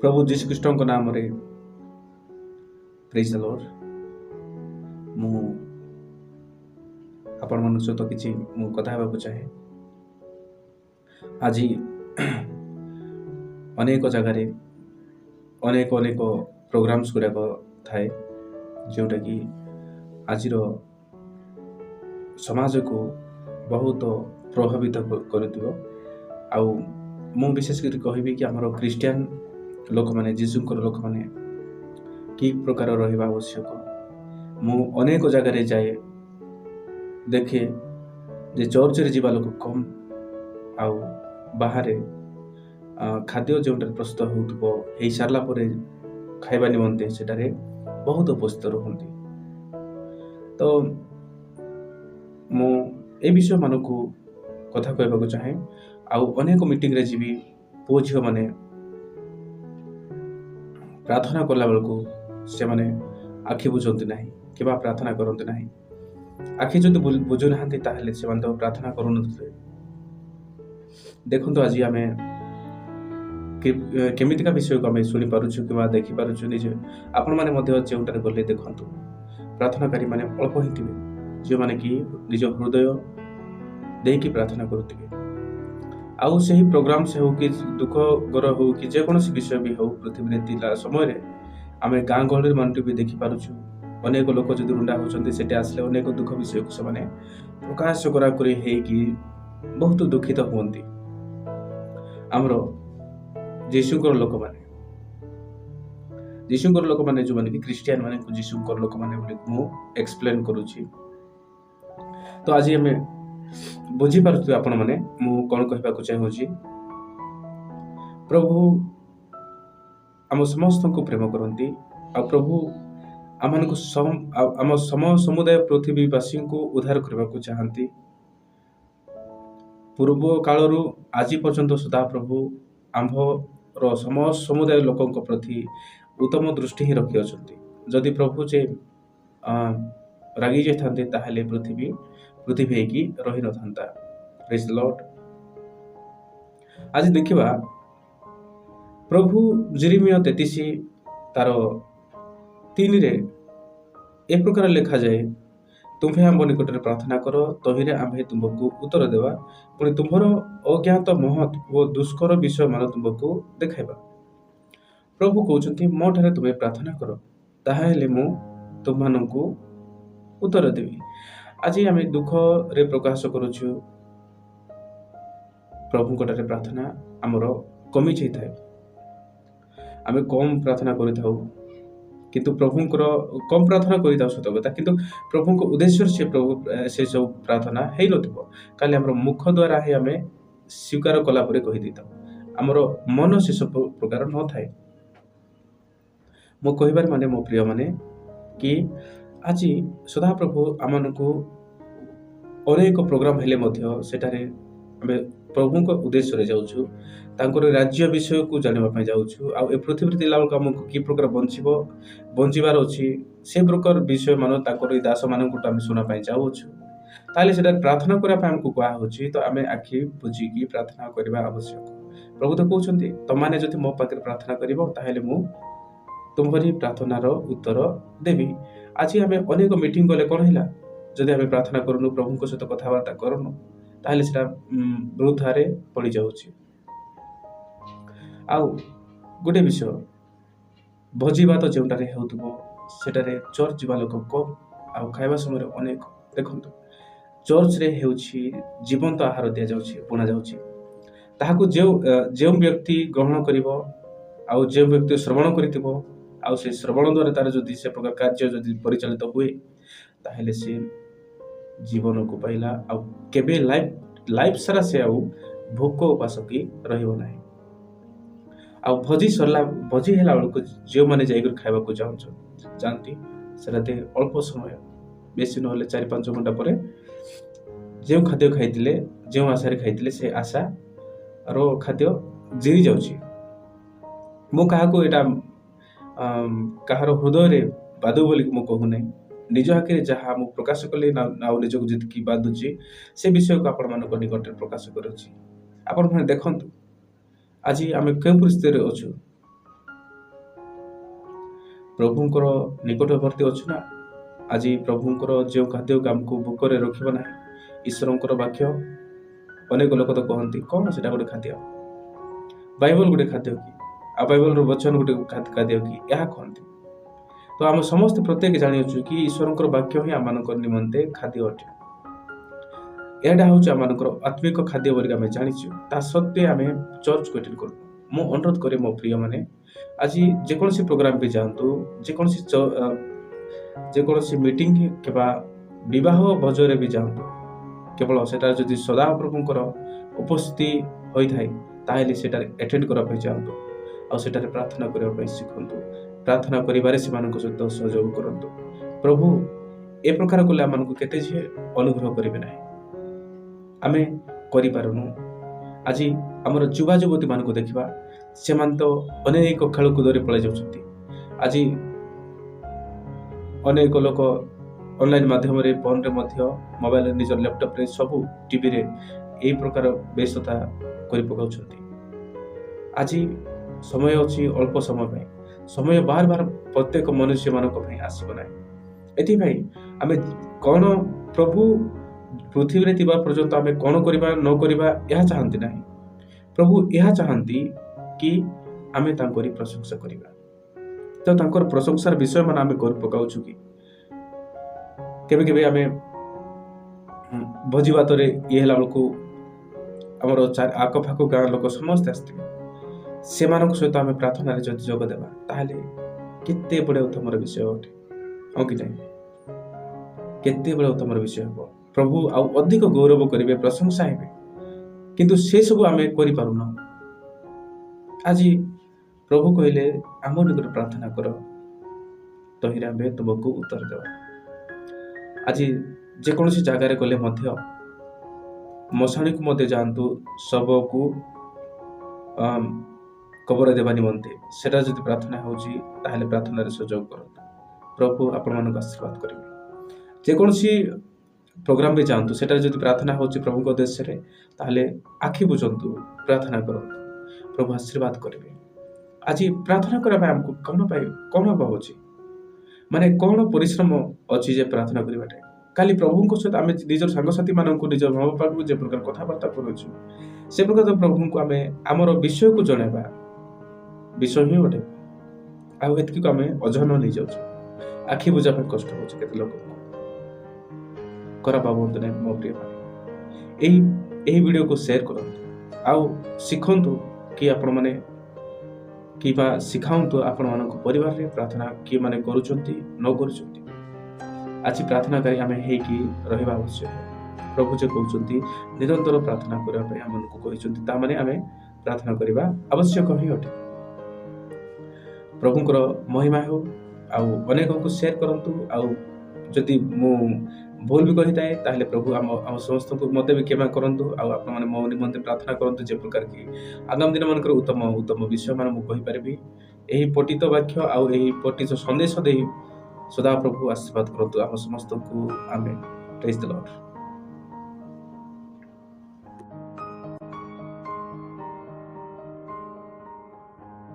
प्रभु जीशु ख्रीष्ट नाम रे प्रेज द लॉर्ड। मु आपण मन सहित किछि मु कथा हेबाकु चाहे। आज अनेक जगह अनेक अनेक प्रोग्राम्स गुड़ाक थाए जोटा कि आज समाज को बहुत प्रभावित कर मु विशेष कर कहबी कि आमर क्रिस्टियन लोक माने जीशुकर लोक माने कि प्रकार रहिबा आवश्यक। मु अनेक जगह जाए देखे जे चर्च रे जीवा लोक कम आउ बाहर खाद्य जो प्रस्तुत हो सारा पर खाइबा निमंते सेटारे बहुत उपस्थित रहती। तो मु ए विषय मान को कथा कहबाक चाहे। आउ अनेक मीटिंग रे जीवी पुओ झियो माने प्रार्थना करला बेलू से माने आखि बुझंती नहीं कि प्रार्थना करते नहीं। आखि जदि बुझु ना ताहले से तो प्रार्थना करूँ। देखो आज आम केमितिका विषय को आम शुणी पार्छु कि देखी पार्छु निजे आपण मैंने जोटार गले देखु प्रार्थनाकारी मैंने अल्प ही थे जो मैंने कि निज हृदय देकी प्रार्थना करुवे। आउ से ही प्रोग्राम से हो कि दुख गर हो कि जेकोसी विषय भी हो पृथ्वी थिला समय आम गाँ गहली मन भी देखी पार्छु। अनेक लोक जो रुंडा होती से आसले अनेक दुख विषय को से प्रकाश कराकरी कि बहुत दुखित हुंती। आमर जीशुकर लोक माने जो माने कि क्रिस्टियन माने जीशुकर लोक माने मु एक्सप्लेन करूची। तो आज आम बुझी पारुथि आपण माने मु कोन कहबाकू चाहूची। प्रभु आम समस्त को प्रेम करती। आ प्रभु आम सम समुदाय पृथ्वीवासी को उद्धार करने को चाहती। पूर्व कालरू आज पर्यंत सदा प्रभु आम्भर समस्त समुदाय लोकों प्रति उत्तम दृष्टि ही रखी अच्छा। जदि प्रभु जे रागी जाते ताहले पृथ्वी की रही न था। Praise the Lord. आज देखिबा प्रभु जेरेमिया 33 तार 3 रे ए प्रकार लिखा जाए, तुम्हें आम निकट प्रार्थना कर तहिरे आम्भे तुमको उत्तर देवा, पुणी तुम्हार अज्ञात महत व दुष्कर विषय मान तुमको देखाइबा। प्रभु कहते मो ठारे तुम्हें प्रार्थना कर ताहेले मु तुमको उत्तर देवी। आज आम दुख रे प्रकाश करुछु प्रभु ठारे प्रार्थना आमर कमी जाए। आम कम प्रार्थना करिथाउ किंतु प्रभुंकर कम प्रार्थना करिथाउ सत कथा, किंतु प्रभु को उद्देश्य से प्रभु से सब प्रार्थना है नथिबो। खाली हमर मुख द्वारा ही आम स्वीकार कला परे कहि दिता हमर मन से सब प्रकार न थाए। मो कहिबार माने मो प्रिय माने कि आज सदा प्रभु आमनको अनेक प्रोग्राम हेले मध्य सेटारे आमे प्रभु को उद्देश्य रे जाउछु, तांकर राज्य विषय को जानिबा पय जाउछु। आ ए पृथ्वी तिला हमको की प्रकार बंचिबार अछि से प्रकार विषय मान तांकर दास माननको आमे सुना पय जाउछु। ताले सेटा प्रार्थना करा पय हमको कहा होछि। तो आमे आखि बुझी की प्रार्थना करबा आवश्यक। प्रभु तो कहउछन्ती तमाने जति मो पाकर प्रार्थना करिवो ताहेले मु तुमरी प्रार्थनार उत्तर देवी। आज आमे अनेक मीटिंग गले कोन हिला जदि आमे प्रार्थना करनु प्रभु सहित कथबार्ता करनु ताहले सेटा वृद्धारे पड़ी जाउछि। आउ गोटे विषय भोजी भात जोटारे हेउथबो सेटारे चर्च जीवा लोक कम आउ खाइबा समय अनेक देखंतु चर्च रे हेउछि जीवंत आहार दिया जाउछि पुना जाउछि। ताहाकु जो व्यक्ति ग्रहण करिवो आउ जो व्यक्ति श्रवण करितिबो आउ से श्रवण द्वारा तार जदि से प्रकार कार्य जदि परिचालित हुए ताहले से जीवन को पाइला आउ केबे लाइफ सारा से आउ भोक उपास की रहिबो नाही। आउ भोजी सरला भोजी हेला बेलू जो मैंने जाकर खाइबा को जानती से अल्प समय बेसी ना 4-5 घंटा पर जो खाद्य खाइतिले जो आशा खाइतिले से आशा रो खाद्य जीरी जाउछि। मो काहाको एटा कहार हृदय रे बादु बोली मो कहू नै। निज आखिरे जहाँ मु प्रकाश कले नाउ निजको जितकी बाधुची से विषय को आपण मानक निकट प्रकाश करूची। आपण माने देखंतु आज आमे केउ परिस्थिति रे अछु। ପ୍ରଭୁଙ୍କର ନିକଟବର୍ତ୍ତୀ ଅଛୁ ନା? ଆଜି ପ୍ରଭୁଙ୍କର ଯେଉଁ ଖାଦ୍ୟକୁ ଆମକୁ ଭୋକରେ ରଖିବ ନାହିଁ, ଈଶ୍ୱରଙ୍କର ବାକ୍ୟ। ଅନେକ ଲୋକ ତ କହନ୍ତି କ'ଣ ସେଟା ଗୋଟେ ଖାଦ୍ୟ, ବାଇବଲ ଗୋଟେ ଖାଦ୍ୟ କି, ଆଉ ବାଇବଲର ବଚନ ଗୋଟେ ଖାଦ୍ୟ କି, ଏହା କହନ୍ତି। ତ ଆମେ ସମସ୍ତେ ପ୍ରତ୍ୟେକ ଜାଣିଅଛୁ କି ଈଶ୍ୱରଙ୍କର ବାକ୍ୟ ହିଁ ଆମମାନଙ୍କର ନିମନ୍ତେ ଖାଦ୍ୟ ଅଟେ। ଏହାଟା ହେଉଛି ଆମମାନଙ୍କର ଆତ୍ମିକ ଖାଦ୍ୟ ବୋଲି ଆମେ ଜାଣିଛୁ। ତା ସତ୍ତ୍ୱେ ଆମେ ଚର୍ଚ୍ଚକୁ ଆଟେଣ୍ଡ କରୁ। ମୁଁ ଅନୁରୋଧ କରେ ମୋ ପ୍ରିୟମାନେ, ଆଜି ଯେକୌଣସି ପ୍ରୋଗ୍ରାମ ବି ଯାଆନ୍ତୁ, ଯେକୌଣସି ମିଟିଂ କିମ୍ବା ବିବାହ ଭୋଜରେ ବି ଯାଆନ୍ତୁ, କେବଳ ସେଠାରେ ଯଦି ସଦାପ୍ରଭୁଙ୍କର ଉପସ୍ଥିତି ହୋଇଥାଏ ତାହେଲେ ସେଠାରେ ଆଟେଣ୍ଡ କରିବା ପାଇଁ ଯାଆନ୍ତୁ, ଆଉ ସେଠାରେ ପ୍ରାର୍ଥନା କରିବା ପାଇଁ ଶିଖନ୍ତୁ। ପ୍ରାର୍ଥନା କରିବାରେ ସେମାନଙ୍କ ସହିତ ସହଯୋଗ କରନ୍ତୁ। ପ୍ରଭୁ ଏ ପ୍ରକାର କଲେ ଆମମାନଙ୍କୁ କେତେ ଯେ ଅନୁଗ୍ରହ କରିବେ ନାହିଁ, ଆମେ କରିପାରୁନୁ। ଆଜି ଆମର ଯୁବା ଯୁବତୀମାନଙ୍କୁ ଦେଖିବା, ସେମାନେ ତ ଅନେକ ଖେଳକୁଦରେ ପଳାଇ ଯାଉଛନ୍ତି। ଆଜି ଅନେକ ଲୋକ ଅନଲାଇନ୍ ମାଧ୍ୟମରେ, ଫୋନରେ ମଧ୍ୟ, ମୋବାଇଲରେ, ନିଜର ଲ୍ୟାପଟପ୍ରେ, ସବୁ ଟିଭିରେ ଏହି ପ୍ରକାର ବ୍ୟସ୍ତତା କରି ପକାଉଛନ୍ତି। ଆଜି ସମୟ ଅଛି ଅଳ୍ପ ସମୟ ପାଇଁ, ସମୟ ବାର ବାର ପ୍ରତ୍ୟେକ ମନୁଷ୍ୟମାନଙ୍କ ପାଇଁ ଆସିବ ନାହିଁ। ଏଥିପାଇଁ ଆମେ କ'ଣ, ପ୍ରଭୁ ପୃଥିବୀରେ ଥିବା ପର୍ଯ୍ୟନ୍ତ ଆମେ କ'ଣ କରିବା ନ କରିବା ଏହା ଚାହାନ୍ତି ନାହିଁ। ପ୍ରଭୁ ଏହା ଚାହାନ୍ତି କି ଆମେ ତାଙ୍କରି ପ୍ରଶଂସା କରିବା। ତ ତାଙ୍କର ପ୍ରଶଂସାର ବିଷୟମାନ ଆମେ କରି ପକାଉଛୁ କି? କେବେ କେବେ ଆମେ ଭୋଜି ଭାତରେ ହେଲା ବେଳକୁ ଆମର ଆଖପାଖ ଗାଁ ଲୋକ ସମସ୍ତେ ଆସିଥିବେ, ସେମାନଙ୍କ ସହିତ ଆମେ ପ୍ରାର୍ଥନାରେ ଯଦି ଯୋଗ ଦେବା ତାହେଲେ କେତେ ବଡ଼ ଉତ୍ତମର ବିଷୟ ଅଟେ, ହଁ କି ନାହିଁ? କେତେ ବଡ଼ ଉତ୍ତମର ବିଷୟ ହେବ। ପ୍ରଭୁ ଆଉ ଅଧିକ ଗୌରବ କରିବେ, ପ୍ରଶଂସା ହେବେ। କିନ୍ତୁ ସେସବୁ ଆମେ କରିପାରୁନା। ଆଜି ପ୍ରଭୁ କହିଲେ ଆମ ନିକଟରେ ପ୍ରାର୍ଥନା କର, ତହିଁରେ ଆମେ ତୁମକୁ ଉତ୍ତର ଦେବା। ଆଜି ଯେକୌଣସି ଜାଗାରେ ଗଲେ ମଧ୍ୟ, ମଶାଣୀକୁ ମଧ୍ୟ ଯାଆନ୍ତୁ, ଶବକୁ କବର ଦେବା ନିମନ୍ତେ, ସେଟା ଯଦି ପ୍ରାର୍ଥନା ହେଉଛି ତାହେଲେ ପ୍ରାର୍ଥନାରେ ସହଯୋଗ କରନ୍ତୁ। ପ୍ରଭୁ ଆପଣମାନଙ୍କୁ ଆଶୀର୍ବାଦ କରିବେ। ଯେକୌଣସି ପ୍ରୋଗ୍ରାମ ବି ଯାଆନ୍ତୁ, ସେଠାରେ ଯଦି ପ୍ରାର୍ଥନା ହେଉଛି ପ୍ରଭୁଙ୍କ ଉଦ୍ଦେଶ୍ୟରେ, ତାହେଲେ ଆଖି ବୁଝନ୍ତୁ, ପ୍ରାର୍ଥନା କରନ୍ତୁ, ପ୍ରଭୁ ଆଶୀର୍ବାଦ କରିବେ। ଆଜି ପ୍ରାର୍ଥନା କରିବା ପାଇଁ ଆମକୁ କ'ଣ ହେଉଛି, ମାନେ କ'ଣ ପରିଶ୍ରମ ଅଛି ଯେ ପ୍ରାର୍ଥନା କରିବାଟା? କାଲି ପ୍ରଭୁଙ୍କ ସହିତ ଆମେ ନିଜର ସାଙ୍ଗସାଥିମାନଙ୍କୁ, ନିଜ ମା ବାପାଙ୍କୁ ଯେ ପ୍ରକାର କଥାବାର୍ତ୍ତା କରୁଛୁ, ସେ ପ୍ରକାର ପ୍ରଭୁଙ୍କୁ ଆମେ ଆମର ବିଷୟକୁ ଜଣାଇବା ବିଷୟ ହିଁ ଗୋଟେ। ଆଉ ଏତିକି ଆମେ ଅଜନ ନେଇଯାଉଛୁ, ଆଖି ବୁଝା ପାଇଁ କଷ୍ଟ ହେଉଛି କେତେ ଲୋକଙ୍କୁ। ଖରାପ ଭାବନ୍ତୁ ନାହିଁ ମୋ ପ୍ରିୟମାନେ। ଏହି ଭିଡ଼ିଓକୁ ସେୟାର କରନ୍ତୁ, ଆଉ ଶିଖନ୍ତୁ କି ଆପଣମାନେ, କିମ୍ବା ଶିଖାନ୍ତୁ ଆପଣମାନଙ୍କ ପରିବାରରେ ପ୍ରାର୍ଥନା କିଏ ମାନେ କରୁଛନ୍ତି ନ କରୁଛନ୍ତି। ଆଜି ପ୍ରାର୍ଥନାକାରୀ ଆମେ ହେଇକି ରହିବା ଆବଶ୍ୟକ। ପ୍ରଭୁ ଯେ କହୁଛନ୍ତି ନିରନ୍ତର ପ୍ରାର୍ଥନା କରିବା ପାଇଁ ଆମମାନଙ୍କୁ କହିଛନ୍ତି, ତାମାନେ ଆମେ ପ୍ରାର୍ଥନା କରିବା ଆବଶ୍ୟକ ହିଁ ଅଟେ। ପ୍ରଭୁଙ୍କର ମହିମା ହେଉ। ଆଉ ଅନେକଙ୍କୁ ସେୟାର କରନ୍ତୁ। ଆଉ ଯଦି ମୁଁ ଭୁଲ ବି କହିଥାଏ ତାହେଲେ ପ୍ରଭୁ ଆମ ସମସ୍ତଙ୍କୁ ମୋତେ ବି କ୍ଷମା କରନ୍ତୁ। ଆଉ ଆପଣମାନେ ମୋ ନିମନ୍ତେ ପ୍ରାର୍ଥନା କରନ୍ତୁ, ଯେ ପ୍ରକାର କି ଆଗାମୀ ଦିନମାନଙ୍କର ଉତ୍ତମ ବିଷୟମାନ ମୁଁ କହିପାରିବି। ଏହି ପଠିତ ବାକ୍ୟ ଆଉ ଏହି ପଠିତ ସନ୍ଦେଶ ଦେଇ ସଦାପ୍ରଭୁ ଆଶୀର୍ବାଦ କରନ୍ତୁ ଆମ ସମସ୍ତଙ୍କୁ। ଆମେନ୍। ପ୍ରେଜ୍ ଦ ଲର୍ଡ।